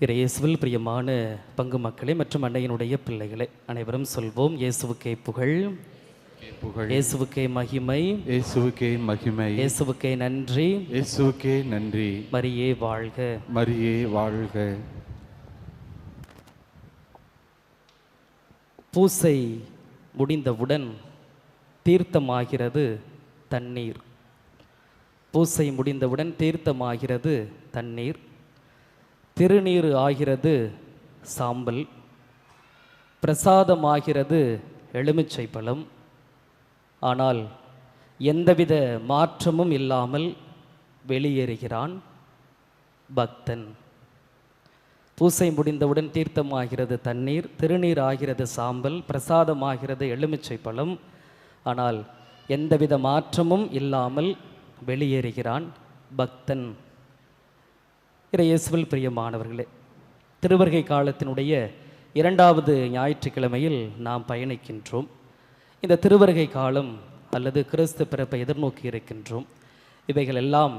இயேசுவில் பிரியமான பங்கு மக்களே மற்றும் அன்னையினுடைய பிள்ளைகளே, அனைவரும் சொல்வோம்: இயேசுவுக்கே புகழ், இயேசுவுக்கே மகிமை, இயேசுவுக்கே மகிமை, இயேசுவுக்கே நன்றி, இயேசுவுக்கே நன்றி. மரியே வாழ்க, மரியே வாழ்க. பூசை முடிந்தவுடன் தீர்த்தமாகிறது தண்ணீர். பூசை முடிந்தவுடன் தீர்த்தமாகிறது தண்ணீர். திருநீர் ஆகிறது சாம்பல். பிரசாதமாகிறது எலுமிச்சை பழம். ஆனால் எந்தவித மாற்றமும் இல்லாமல் வெளியேறுகிறான் பக்தன். பூசை முடிந்தவுடன் தீர்த்தமாகிறது தண்ணீர், திருநீர் ஆகிறது சாம்பல், பிரசாதமாகிறது எலுமிச்சை பழம். ஆனால் எந்தவித மாற்றமும் இல்லாமல் வெளியேறுகிறான் பக்தன். இயேசுவில் பிரியமானவர்களே, திருவருகை காலத்தினுடைய 2வது ஞாயிற்றுக்கிழமையில் நாம் பயணிக்கின்றோம். இந்த திருவருகை காலம் அல்லது கிறிஸ்து பிறப்பை எதிர்நோக்கி இருக்கின்றோம். இவைகள் எல்லாம்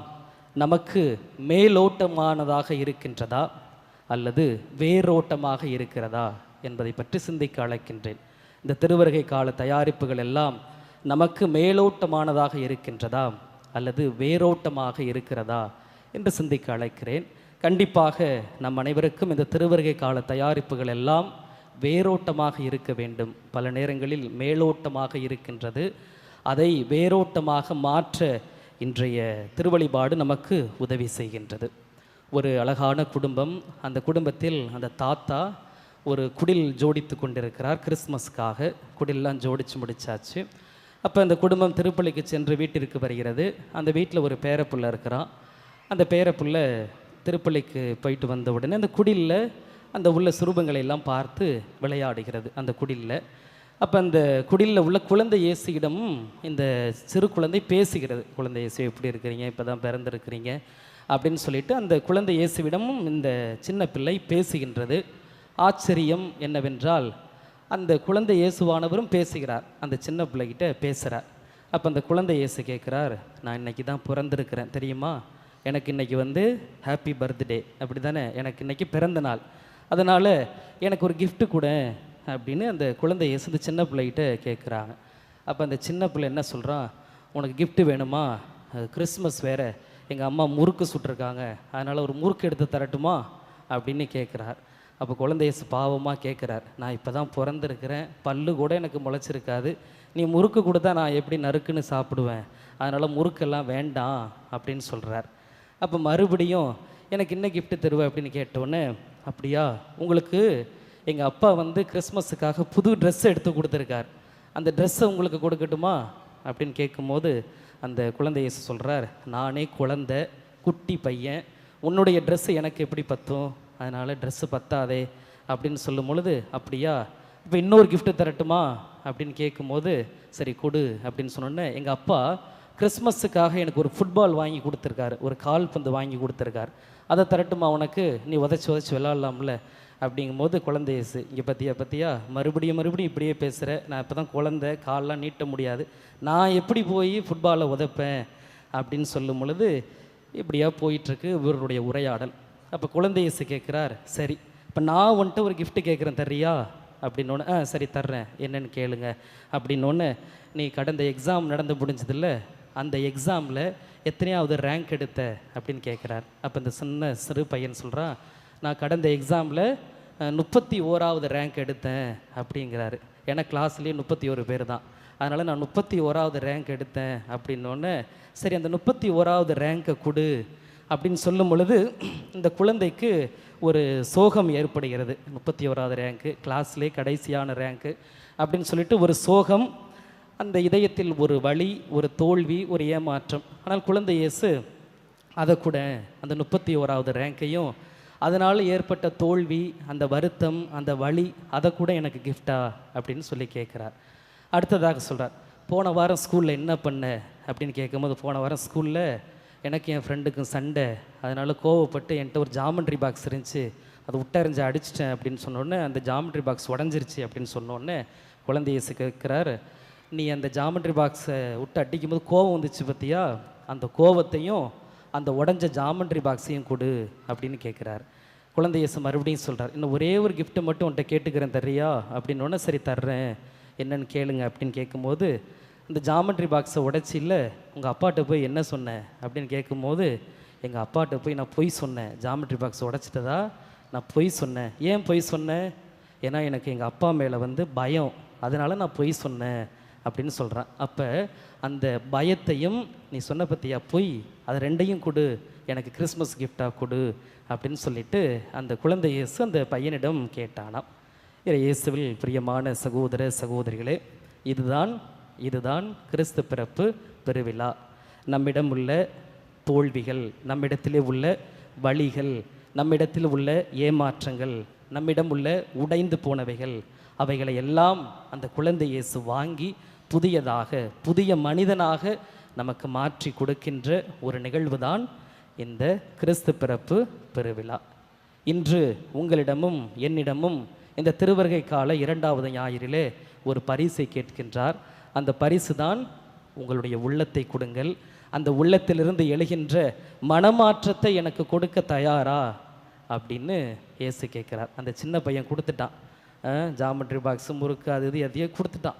நமக்கு மேலோட்டமானதாக இருக்கின்றதா அல்லது வேரோட்டமாக இருக்கிறதா என்பதை பற்றி சிந்திக்க அழைக்கின்றேன். இந்த திருவருகை கால தயாரிப்புகள் எல்லாம் நமக்கு மேலோட்டமானதாக இருக்கின்றதா அல்லது வேரோட்டமாக இருக்கிறதா என்று சிந்திக்க அழைக்கிறேன். கண்டிப்பாக நம் அனைவருக்கும் இந்த திருவருகை கால தயாரிப்புகள் எல்லாம் வேரோட்டமாக இருக்க வேண்டும். பல நேரங்களில் மேலோட்டமாக இருக்கின்றது. அதை வேரோட்டமாக மாற்ற இன்றைய திருவழிபாடு நமக்கு உதவி செய்கின்றது. ஒரு அழகான குடும்பம். அந்த குடும்பத்தில் அந்த தாத்தா ஒரு குடில் ஜோடித்து கொண்டிருக்கிறார். கிறிஸ்மஸ்க்காக குடிலெலாம் ஜோடித்து முடித்தாச்சு. அப்போ அந்த குடும்பம் திருப்பலிக்கு சென்று வீட்டிற்கு வருகிறது. அந்த வீட்டில் ஒரு பேரப்புள்ள இருக்கிறான். அந்த பேரப்புள்ள திருப்பலிக்கு போயிட்டு வந்த உடனே அந்த குடிலில் அந்த உள்ள சுரூபங்களை எல்லாம் பார்த்து விளையாடுகிறது அந்த குடிலில். அப்போ அந்த குடிலில் உள்ள குழந்தை இயேசுவிடமும் இந்த சிறு குழந்தை பேசுகிறது. குழந்தை இயேசு எப்படி இருக்கிறீங்க, இப்போ தான் பிறந்திருக்கிறீங்க அப்படின்னு சொல்லிட்டு அந்த குழந்தை இயேசுவிடமும் இந்த சின்ன பிள்ளை பேசுகின்றது. ஆச்சரியம் என்னவென்றால், அந்த குழந்தை இயேசுவானவரும் பேசுகிறார், அந்த சின்ன பிள்ளைகிட்ட பேசுகிறார். அப்போ அந்த குழந்தை இயேசு கேட்குறார், நான் இன்றைக்கி தான் பிறந்திருக்கிறேன் தெரியுமா, எனக்கு இன்றைக்கி ஹாப்பி பர்த்டே அப்படி தானே, எனக்கு இன்றைக்கி பிறந்த நாள், அதனால் எனக்கு ஒரு கிஃப்ட்டு கூட அப்படின்னு அந்த குழந்தை இயேசு இந்த சின்ன பிள்ளைகிட்ட கேட்குறாங்க. அப்போ அந்த சின்ன பிள்ளை என்ன சொல்கிறான், உனக்கு கிஃப்ட்டு வேணுமா, கிறிஸ்மஸ் வேறு, எங்கள் அம்மா முறுக்கு சுட்டிருக்காங்க, அதனால் ஒரு முறுக்கு எடுத்து தரட்டுமா அப்படின்னு கேட்குறார். அப்போ குழந்தை இயேசு பாவமாக கேட்குறார், நான் இப்போ தான் பிறந்திருக்கிறேன், பல்லு கூட எனக்கு முளைச்சிருக்காது, நீ முறுக்கு கொடுத்தா நான் எப்படி நறுக்குன்னு சாப்பிடுவேன், அதனால் முறுக்கெல்லாம் வேண்டாம் அப்படின்னு சொல்கிறார். அப்போ மறுபடியும் எனக்கு என்ன கிஃப்ட்டு தருவேன் அப்படின்னு கேட்டோன்னே, அப்படியா, உங்களுக்கு எங்கள் அப்பா கிறிஸ்மஸுக்காக புது ட்ரெஸ் எடுத்து கொடுத்துருக்கார், அந்த ட்ரெஸ்ஸை உங்களுக்கு கொடுக்கட்டுமா அப்படின்னு கேட்கும்போது அந்த குழந்தை இயேசு சொல்கிறார், நானே குழந்தை குட்டி பையன், உன்னுடைய ட்ரெஸ்ஸு எனக்கு எப்படி பற்றும், அதனால் ட்ரெஸ்ஸு பத்தாதே அப்படின்னு சொல்லும் பொழுது, அப்படியா, இப்போ இன்னொரு கிஃப்ட்டு தரட்டுமா அப்படின்னு கேட்கும்போது, சரி கொடு அப்படின்னு சொன்னோன்னே, எங்கள் அப்பா கிறிஸ்மஸுக்காக எனக்கு ஒரு ஃபுட்பால் வாங்கி கொடுத்துருக்காரு, ஒரு கால்பந்து வாங்கி கொடுத்துருக்கார், அதை தரட்டுமா உனக்கு, நீ உதச்சி விளாட்லாம்ல அப்படிங்கும்போது குழந்தை இயேசு, இங்கே பற்றியா மறுபடியும் இப்படியே பேசுகிற, நான் இப்போ தான் குழந்தை, கால்லாம் நீட்ட முடியாது, நான் எப்படி போய் ஃபுட்பாலை உதைப்பேன் அப்படின்னு சொல்லும் பொழுது இப்படியா போயிட்டுருக்கு இவருடைய உரையாடல். அப்போ குழந்தை இயேசு கேட்குறார், சரி இப்போ நான் ஒரு கிஃப்ட்டு கேட்குறேன் தர்றியா அப்படின்னோடனே, சரி தர்றேன், என்னென்னு கேளுங்க அப்படின்னோடனே, நீ கடந்த எக்ஸாம் நடந்து முடிஞ்சதில்ல, அந்த எக்ஸாமில் எத்தனையாவது ரேங்க் எடுத்த அப்படின்னு கேட்குறார். அப்போ இந்த சிறு பையன் சொல்கிறான், நான் கடந்த எக்ஸாமில் 31வது ரேங்க் எடுத்தேன் அப்படிங்கிறாரு. ஏன்னா கிளாஸ்லேயே 31 பேர் தான், அதனால் நான் 31வது ரேங்க் எடுத்தேன் அப்படின்னோடனே, சரி அந்த 31வது ரேங்கை கொடு அப்படின்னு சொல்லும் பொழுது இந்த குழந்தைக்கு ஒரு சோகம் ஏற்படுகிறது. 31வது ரேங்க்கு, கிளாஸ்லேயே கடைசியான ரேங்க்கு அப்படின்னு சொல்லிட்டு ஒரு சோகம், அந்த இதயத்தில் ஒரு வலி, ஒரு தோல்வி, ஒரு ஏமாற்றம். ஆனால் குழந்தை இயேசு அதை கூட, அந்த 31வது ரேங்கையும் அதனால் ஏற்பட்ட தோல்வி, அந்த வருத்தம், அந்த வலி, அதை கூட எனக்கு கிஃப்டா அப்படின்னு சொல்லி கேட்குறார். அடுத்ததாக சொல்கிறார், போன வாரம் ஸ்கூலில் என்ன பண்ண அப்படின்னு கேட்கும்போது, போன வாரம் ஸ்கூலில் எனக்கு என் ஃப்ரெண்டுக்கும் சண்டை, அதனால் கோவப்பட்டு என்கிட்ட ஒரு ஜாமெண்ட்ரி பாக்ஸ் இருந்துச்சு, அதை விட்டறிஞ்சு அடிச்சிட்டேன் அப்படின்னு சொன்னோடனே அந்த ஜாமெண்ட்ரி பாக்ஸ் உடஞ்சிருச்சு அப்படின்னு சொன்னோடனே குழந்தை இயேசு கேட்குறாரு, நீ அந்த ஜாமெண்ட்ரி பாக்ஸை விட்டு அடிக்கும்போது கோவம் வந்துச்சு பார்த்தியா, அந்த கோவத்தையும் அந்த உடஞ்ச ஜாமெண்ட்ரி பாக்ஸையும் கொடு அப்படின்னு கேட்குறார். குழந்தை இயேசு மறுபடியும் சொல்கிறார், இன்னும் ஒரே ஒரு கிஃப்ட்டை மட்டும் உன்ட்ட கேட்டுக்கிறேன் தர்றியா அப்படின்னோடனே, சரி தர்றேன், என்னன்னு கேளுங்க அப்படின்னு கேட்கும்போது, இந்த ஜாமெண்ட்ரி பாக்ஸை உடைச்சி, இல்லை உங்கள் அப்பாட்ட போய் என்ன சொன்னேன் அப்படின்னு கேட்கும்போது, எங்கள் அப்பாட்ட போய் நான் பொய் சொன்னேன், ஜாமெட்ரி பாக்ஸ் உடைச்சிட்டதா நான் பொய் சொன்னேன். ஏன் பொய் சொன்னேன்? ஏன்னா எனக்கு எங்கள் அப்பா மேலே பயம், அதனால் நான் பொய் சொன்னேன் அப்படின்னு சொல்கிறேன். அப்போ அந்த பயத்தையும் நீ சொன்ன பற்றியா பொய், அதை ரெண்டையும் கொடு, எனக்கு கிறிஸ்மஸ் கிஃப்டாக கொடு அப்படின்னு சொல்லிட்டு அந்த குழந்தை இயேசு அந்த பையனிடம் கேட்டானாம். இயேசுவில் பிரியமான சகோதர சகோதரிகளே, இதுதான் கிறிஸ்து பிறப்பு பெருவிழா. நம்மிடம் உள்ள தோல்விகள், நம்மிடத்திலே உள்ள வழிகள், நம்மிடத்தில் உள்ள ஏமாற்றங்கள், நம்மிடம் உள்ள உடைந்து போனவைகள், அவைகளை எல்லாம் அந்த குழந்தை இயேசு வாங்கி புதியதாக, புதிய மனிதனாக நமக்கு மாற்றி கொடுக்கின்ற ஒரு நிகழ்வு தான் இந்த கிறிஸ்து பிறப்பு பெருவிழா. இன்று உங்களிடமும் என்னிடமும் இந்த திருவருகை கால 2வது ஞாயிறிலே ஒரு பரிசை கேட்கின்றார். அந்த பரிசு தான் உங்களுடைய உள்ளத்தை கொடுங்கள், அந்த உள்ளத்திலிருந்து எழுகின்ற மனமாற்றத்தை எனக்கு கொடுக்க தயாரா அப்படின்னு இயேசு கேட்குறார். அந்த சின்ன பையன் கொடுத்துட்டான், ஜாமெட்ரி பாக்ஸு, முறுக்கு, அது இது எதையும் கொடுத்துட்டான்.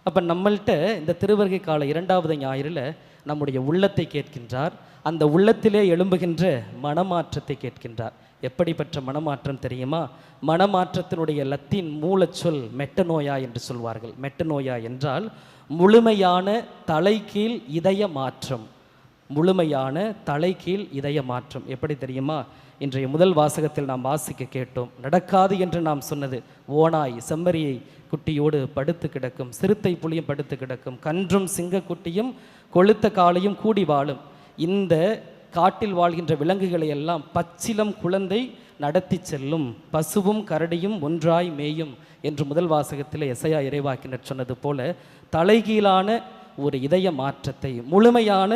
அப்போ நம்மள்கிட்ட இந்த திருவருகை கால 2வது ஞாயிறில் நம்முடைய உள்ளத்தை கேட்கின்றார். அந்த உள்ளத்திலே எழும்புகின்ற மனமாற்றத்தை கேட்கின்றார். எப்படிப்பட்ட மனமாற்றம் தெரியுமா? மனமாற்றத்தினுடைய லத்தீன் மூலச்சொல் மெட்டனோயா என்று சொல்வார்கள். மெட்டனோயா என்றால் முழுமையான தலைகீழ் இதய மாற்றம். முழுமையான தலைகீழ் இதய மாற்றம் எப்படி தெரியுமா? இன்றைய முதல் வாசகத்தில் நாம் வாசிக்க கேட்டோம். நடக்காது என்று நாம் சொன்னது, ஓனாய் செம்மறியை குட்டியோடு படுத்து கிடக்கும், சிறுத்தை புலியும் படுத்து கிடக்கும், கன்றும் சிங்கக்குட்டியும் கொளுத்த காளையும் கூடி வாழும். இந்த காட்டில் வாழ்கின்ற விலங்குகளை எல்லாம் பச்சிலம் குழந்தை நடத்தி செல்லும், பசுவும் கரடியும் ஒன்றாய் மேயும் என்று முதல் வாசகத்தில் எசையா இறைவாக்கினர் சொன்னது போல தலைகீழான ஒரு இதய மாற்றத்தை, முழுமையான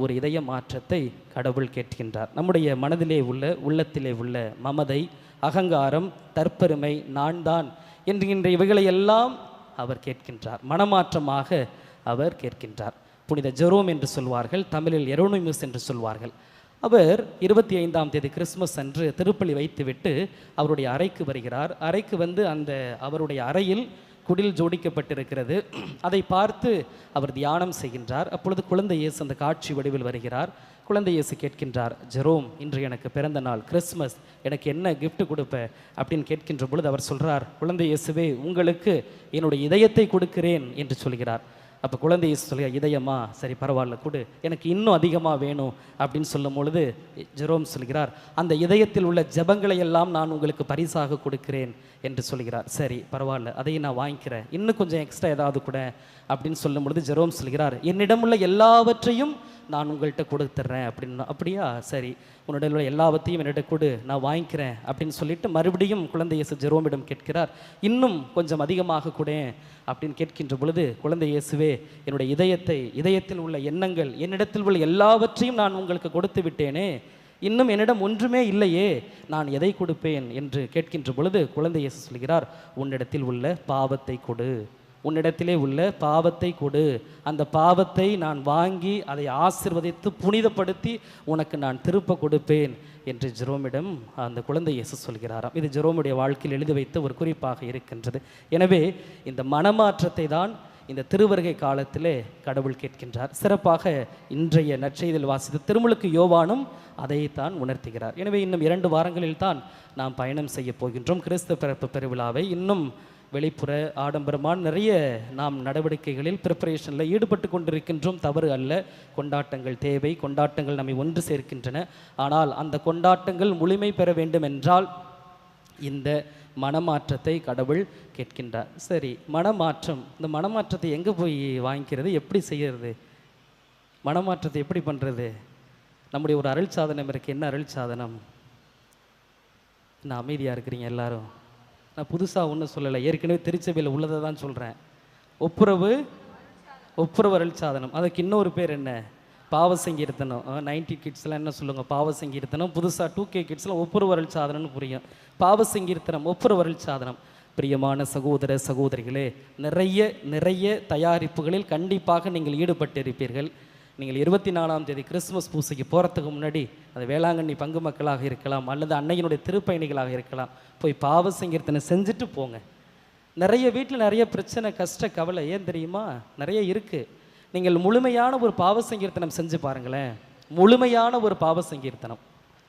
ஒரு இதய மாற்றத்தை கடவுள் கேட்கின்றார். நம்முடைய மனதிலே உள்ள, உள்ளத்திலே உள்ள மமதை, அகங்காரம், தற்பெருமை, நான் தான் என்கின்ற இவைகளையெல்லாம் அவர் கேட்கின்றார். மனமாற்றமாக அவர் கேட்கின்றார். புனித ஜெரோம் என்று சொல்வார்கள், தமிழில் எரோனிமஸ் என்று சொல்வார்கள். அவர் 25ஆம் தேதி கிறிஸ்மஸ் அன்று திருப்பலி வைத்துவிட்டு அவருடைய அறைக்கு வருகிறார். அறைக்கு அந்த அவருடைய அறையில் குடில் ஜோடிக்கப்பட்டிருக்கிறது. அதை பார்த்து அவர் தியானம் செய்கின்றார். அப்பொழுது குழந்தை இயேசு அந்த காட்சி வடிவில் வருகிறார். குழந்தை இயேசு கேட்கின்றார், ஜெரோம், இன்று எனக்கு பிறந்த நாள், கிறிஸ்மஸ், எனக்கு என்ன கிஃப்ட் கொடுப்ப அப்படின்னு கேட்கின்ற பொழுது அவர் சொல்கிறார், குழந்தை இயேசுவே, உங்களுக்கு என்னுடைய இதயத்தை கொடுக்கிறேன் என்று சொல்கிறார். அப்போ குழந்தை இயேசு சொல்ல, இதயமா, சரி பரவாயில்ல கொடு, எனக்கு இன்னும் அதிகமாக வேணும் அப்படின்னு சொல்லும் பொழுது ஜெரோம் சொல்கிறார், அந்த இதயத்தில் உள்ள ஜெபங்களை எல்லாம் நான் உங்களுக்கு பரிசாக கொடுக்கிறேன் என்று சொல்கிறார். சரி பரவாயில்ல, அதையும் நான் வாங்கிக்கிறேன், இன்னும் கொஞ்சம் எக்ஸ்ட்ரா ஏதாவது கூட அப்படின்னு சொல்லும் பொழுது ஜெரோம் சொல்கிறார், என்னிடம் உள்ள எல்லாவற்றையும் நான் உங்கள்கிட்ட கொடுத்துட்றேன் அப்படின்னு. அப்படியா, சரி, உன்னுடைய உள்ள எல்லாவற்றையும் என்னிட்ட கொடு, நான் வாங்கிக்கிறேன் அப்படின்னு சொல்லிட்டு மறுபடியும் குழந்தை இயேசு ஜெரோமிடம் கேட்கிறார், இன்னும் கொஞ்சம் அதிகமாக கூட அப்படின்னு கேட்கின்ற பொழுது, குழந்தை இயேசுவே, என்னுடைய இதயத்தில் உள்ள எண்ணங்கள், என்னிடத்தில் உள்ள எல்லாவற்றையும் நான் உங்களுக்கு கொடுத்து விட்டேனே, இன்னும் என்னிடம் ஒன்றுமே இல்லையே, நான் எதை கொடுப்பேன் என்று கேட்கின்ற பொழுது குழந்தை இயேசு சொல்கிறார், உன்னிடத்தில் உள்ள பாவத்தை கொடு, உன்னிடத்திலே உள்ள பாவத்தை கொடு, அந்த பாவத்தை நான் வாங்கி அதை ஆசீர்வதித்து புனிதப்படுத்தி உனக்கு நான் திருப்ப கொடுப்பேன் என்று ஜெரோமிடம் அந்த குழந்தை இயேசு சொல்கிறாராம். இது ஜெரோமுடைய வாழ்க்கையில் எழுதி வைத்த ஒரு குறிப்பாக இருக்கின்றது. எனவே இந்த மனமாற்றத்தை தான் இந்த திருவருகை காலத்திலே கடவுள் கேட்கின்றார். சிறப்பாக இன்றைய நற்செய்தியில் வாசித்த திருமுழுக்கு யோவானும் அதைத்தான் உணர்த்துகிறார். எனவே இன்னும் 2 வாரங்களில் தான் நாம் பயணம் செய்ய போகின்றோம் கிறிஸ்து பிறப்பு பெருவிழாவை. இன்னும் வெளிப்புற ஆடம்பரமான நிறைய நாம் நடவடிக்கைகளில் ப்ரிப்பரேஷனில் ஈடுபட்டு கொண்டிருக்கின்றோம். தவறு அல்ல, கொண்டாட்டங்கள் தேவை, கொண்டாட்டங்கள் நம்மை ஒன்று சேர்க்கின்றன. ஆனால் அந்த கொண்டாட்டங்கள் முழுமை பெற வேண்டும் என்றால் இந்த மனமாற்றத்தை கடவுள் கேட்கின்றார். சரி, மனமாற்றம், இந்த மனமாற்றத்தை எங்கே போய் வாங்கிக்கிறது, எப்படி செய்கிறது, மனமாற்றத்தை எப்படி பண்ணுறது? நம்முடைய ஒரு அருள் சாதனம் இருக்குது. என்ன அருள் சாதனம்? நான் அமைதியாக இருக்கிறீங்க எல்லாரும். நான் புதுசாக ஒன்றும் சொல்லலை, ஏற்கனவே திருச்சபையில் உள்ளதை தான் சொல்கிறேன். ஒப்புரவு அருள் சாதனம். அதுக்கு இன்னொரு பேர் என்ன? பாவ சங்கீர்த்தனம். 90 கிட்ஸ்லாம் என்ன சொல்லுங்கள்? பாவ சங்கீர்த்தனம். புதுசாக 2K கிட்ஸ்லாம் ஒப்புரவு அருள் சாதனம்னு புரியும். பாவ சங்கீர்த்தனம், ஒப்புரவு அருள் சாதனம். பிரியமான சகோதர சகோதரிகளே, நிறைய தயாரிப்புகளில் கண்டிப்பாக நீங்கள் ஈடுபட்டிருப்பீர்கள். நீங்கள் 24ஆம் தேதி கிறிஸ்துமஸ் பூசைக்கு போகிறதுக்கு முன்னாடி அது வேளாங்கண்ணி பங்கு மக்களாக இருக்கலாம் அல்லது அன்னையினுடைய திருப்பயணிகளாக இருக்கலாம், போய் பாவ சங்கீர்த்தனை செஞ்சுட்டு போங்க. நிறைய வீட்டில் நிறைய பிரச்சனை, கஷ்ட, கவலை ஏன் தெரியுமா? நிறைய இருக்குது. நீங்கள் முழுமையான ஒரு பாவ சங்கீர்த்தனம் செஞ்சு பாருங்களேன். முழுமையான ஒரு பாவ சங்கீர்த்தனம்,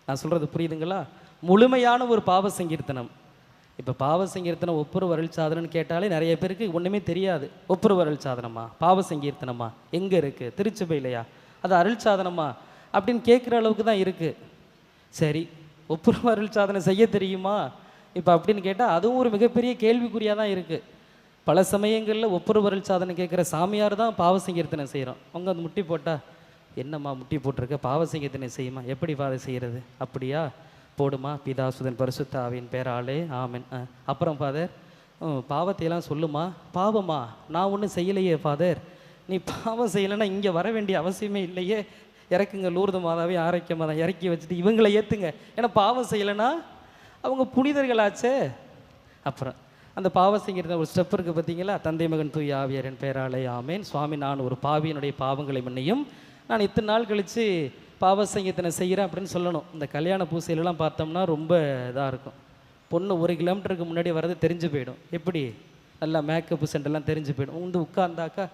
நான் சொல்கிறது புரியுதுங்களா? முழுமையான ஒரு பாவ சங்கீர்த்தனம். இப்போ பாவ சங்கீர்த்தனம் ஒப்புரவு அருள் சாதனம்னு கேட்டாலே நிறைய பேருக்கு ஒன்றுமே தெரியாது. ஒப்புரவு அருள் சாதனமா, பாவ சங்கீர்த்தனமா, எங்கே இருக்குது, திருச்சபையிலையா, அது அருள் சாதனமா அப்படின்னு கேட்குற அளவுக்கு தான் இருக்குது. சரி, ஒப்புரவு அருள் சாதனை செய்ய தெரியுமா இப்போ அப்படின்னு கேட்டால் அதுவும் ஒரு மிகப்பெரிய கேள்விக்குறியாக தான் இருக்குது. பல சமயங்களில் ஒப்புரவு அருள் சாதனை கேட்குற சாமியார் தான் பாவ சங்கீர்த்தனை செய்கிறோம். அவங்க அந்த முட்டி போட்டால், என்னம்மா முட்டி போட்டிருக்க, பாவ சங்கீர்த்தனை செய்யுமா, எப்படி பாதை செய்கிறது, அப்படியா, போடுமா, பிதா சுதன் பரிசுத்த ஆவியின் பேராலே ஆமென். அப்புறம் ஃபாதர் பாவத்தையெல்லாம் சொல்லுமா. பாவமா, நான் ஒன்றும் செய்யலையே ஃபாதர். நீ பாவம் செய்யலைன்னா இங்கே வர வேண்டிய அவசியமே இல்லையே. இறக்குங்க லூர்து மாதாவே ஆரோக்கிய மாதம் இறக்கி வச்சுட்டு இவங்களை ஏற்றுங்க. ஏன்னா பாவம் செய்யலைன்னா அவங்க புனிதர்களாச்சே. அப்புறம் அந்த பாவ செய்கிற ஒரு ஸ்டெப் இருக்குது பார்த்தீங்களா? தந்தை மகன் தூய் ஆவியாரின் பேராலே ஆமேன். சுவாமி, நான் ஒரு பாவியினுடைய பாவங்களை மன்னியும், நான் இத்தனை நாள் கழித்து பாவ சங்கீர்த்தனை செய்கிறேன் அப்படின்னு சொல்லணும். இந்த கல்யாண பூசையிலலாம் பார்த்தோம்னா ரொம்ப இதாக இருக்கும். பொண்ணு 1 கிலோமீட்டருக்கு முன்னாடி வர்றது தெரிஞ்சு போயிடும். எப்படி நல்லா மேக்கப்பு சென்டர்லாம் தெரிஞ்சு போயிடும். வந்து உட்கார்ந்தாக்கா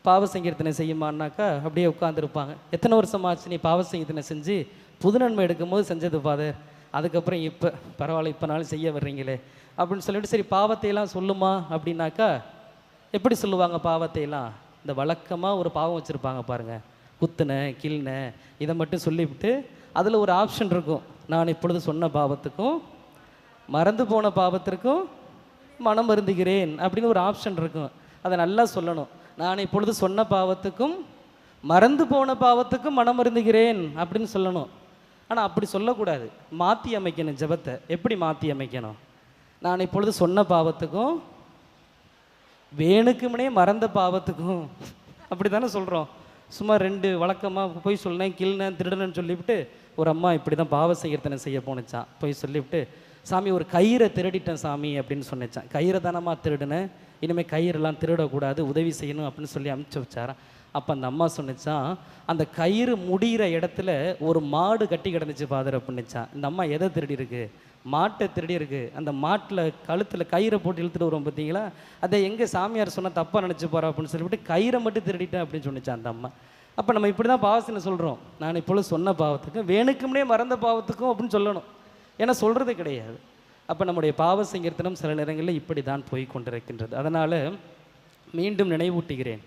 பாவ சங்கீர்த்தனை செய்யுமான்னாக்கா அப்படியே உட்காந்துருப்பாங்க. எத்தனை வருஷம் ஆச்சு நீ பாவ சங்கீர்த்தனை செஞ்சு? புது நன்மை எடுக்கும்போது செஞ்சது ஃபாதர், அதுக்கப்புறம் இப்போ பரவாயில்ல, இப்போ நாளும் செய்ய வர்றீங்களே அப்படின்னு சொல்லிட்டு, சரி பாவத்தையெல்லாம் சொல்லுமா அப்படின்னாக்கா எப்படி சொல்லுவாங்க பாவத்தையெல்லாம்? இந்த வழக்கமாக ஒரு பாவம் வச்சுருப்பாங்க பாருங்கள், குத்துன கிள்ன இதை மட்டும் சொல்லிவிட்டு அதில் ஒரு ஆப்ஷன் இருக்கும், நான் இப்பொழுது சொன்ன பாவத்துக்கும் மறந்து போன பாவத்திற்கும் மனம் வருந்துகிறேன் அப்படின்னு ஒரு ஆப்ஷன் இருக்கும். அதை நல்லா சொல்லணும். நான் இப்பொழுது சொன்ன பாவத்துக்கும் மறந்து போன பாவத்துக்கும் மனம் வருந்துகிறேன் அப்படின்னு சொல்லணும். ஆனால் அப்படி சொல்லக்கூடாது, மாற்றி அமைக்கணும் ஜெபத்தை. எப்படி மாற்றி அமைக்கணும்? நான் இப்பொழுது சொன்ன பாவத்துக்கும் வேணுக்குமுனே மறந்த பாவத்துக்கும் அப்படி தானே சொல்கிறோம். சும்மா 2 வழக்கமாக போய் சொன்னேன், கிள்னேன், திருடனன்னு சொல்லிவிட்டு ஒரு அம்மா இப்படி தான் பாவ சங்கீர்த்தனை செய்ய போனுச்சான். போய் சொல்லிவிட்டு, சாமி ஒரு கயிறை திருடிட்டேன் சாமி அப்படின்னு சொன்னிச்சான். கயிறை தானம்மா திருடுனேன், இனிமேல் கயிறெல்லாம் திருடக்கூடாது, உதவி செய்யணும் அப்படின்னு சொல்லி அனுப்பிச்சி வச்சாரான். அப்போ அந்த அம்மா சொன்னிச்சான், அந்த கயிறு முடிகிற இடத்துல ஒரு மாடு கட்டி கிடந்துச்சு ஃபாதர் அப்படின்னுச்சான். இந்த அம்மா எதை திருடி இருக்கு? மாட்டை திருடி இருக்கு. அந்த மாட்டில் கழுத்தில் கயிறை போட்டு இழுத்துட்டு வருவோம் பார்த்தீங்களா, அதை எங்கே சாமியார் சொன்னால் தப்பாக நினச்சி போகிறா அப்படின்னு சொல்லிவிட்டு கயிறை மட்டும் திருடிட்டேன் அப்படின்னு சொன்னிச்சான் அந்த அம்மா. அப்போ நம்ம இப்படி தான் பாவத்தினை சொல்கிறோம். நான் இப்பொழுது சொன்ன பாவத்துக்கும் வேணுக்கும்னே மறந்த பாவத்துக்கும் அப்படின்னு சொல்லணும். ஏன்னா சொல்கிறது கிடையாது. அப்போ நம்முடைய பாவ சங்கீர்த்தனம் சில நேரங்களில் இப்படி தான் போய் கொண்டிருக்கின்றது. அதனால் மீண்டும் நினைவூட்டுகிறேன்.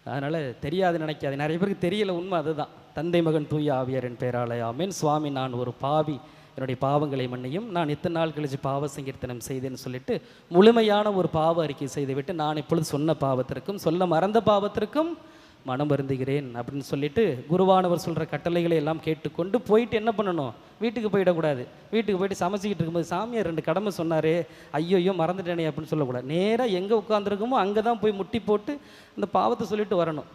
அதனால் தெரியாது நினைக்காது. நிறைய பேருக்கு தெரியல, உண்மை அதுதான். தந்தை மகன் தூய ஆவியாரின் பேராலே ஆமென். சுவாமி, நான் ஒரு பாவி, என்னுடைய பாவங்களை மன்னியும், நான் இத்தனை நாள் கழிச்சு பாவ சங்கீர்த்தனம் செய்தேன்னு சொல்லிட்டு முழுமையான ஒரு பாவ அறிக்கை செய்துவிட்டு, நான் இப்பொழுது சொன்ன பாவத்திற்கும் சொல்ல மறந்த பாவத்திற்கும் மனம் வருந்துகிறேன் அப்படின்னு சொல்லிட்டு குருவானவர் சொல்கிற கட்டளைகளை எல்லாம் கேட்டுக்கொண்டு போயிட்டு என்ன பண்ணணும்? வீட்டுக்கு போயிடக்கூடாது. வீட்டுக்கு போயிட்டு சமைச்சிக்கிட்டு இருக்கும்போது சாமியார் 2 கடமை சொன்னாரே, ஐயோ மறந்துட்டேனே அப்படின்னு சொல்லக்கூடாது. நேராக எங்கே உட்காந்துருக்குமோ அங்கே தான் போய் முட்டி போட்டு அந்த பாவத்தை சொல்லிட்டு வரணும்.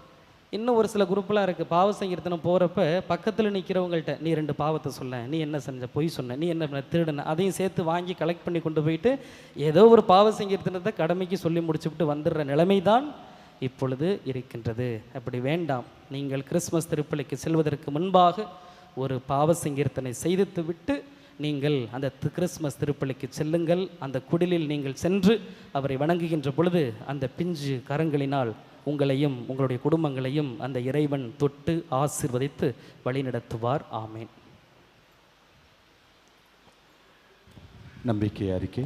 இன்னும் ஒரு சில குரூப்லாம் இருக்குது. பாவ சங்கீர்த்தனம் போகிறப்ப பக்கத்தில் நிற்கிறவங்கள்ட்ட, நீ 2 பாவத்தை சொல்ல, நீ என்ன செஞ்ச, பொய் சொன்ன, நீ என்ன திருடுன, அதையும் சேர்த்து வாங்கி கலெக்ட் பண்ணி கொண்டு போயிட்டு ஏதோ ஒரு பாவ சங்கீர்த்தனத்தை கடமைக்கு சொல்லி முடிச்சுவிட்டு வந்துடுற நிலைமை தான் இப்பொழுது இருக்கின்றது. அப்படி வேண்டாம். நீங்கள் கிறிஸ்மஸ் திருப்பலிக்கு செல்வதற்கு முன்பாக ஒரு பாவ சங்கீர்த்தனை செய்து விட்டு நீங்கள் அந்த கிறிஸ்மஸ் திருப்பலிக்கு செல்லுங்கள். அந்த குடிலில் நீங்கள் சென்று அவரை வணங்குகின்ற பொழுது அந்த பிஞ்சு கரங்களினால் உங்களையும் உங்களுடைய குடும்பங்களையும் அந்த இறைவன் தொட்டு ஆசீர்வதித்து வழிநடத்துவார். ஆமேன். நம்பிக்கை அறிக்கை.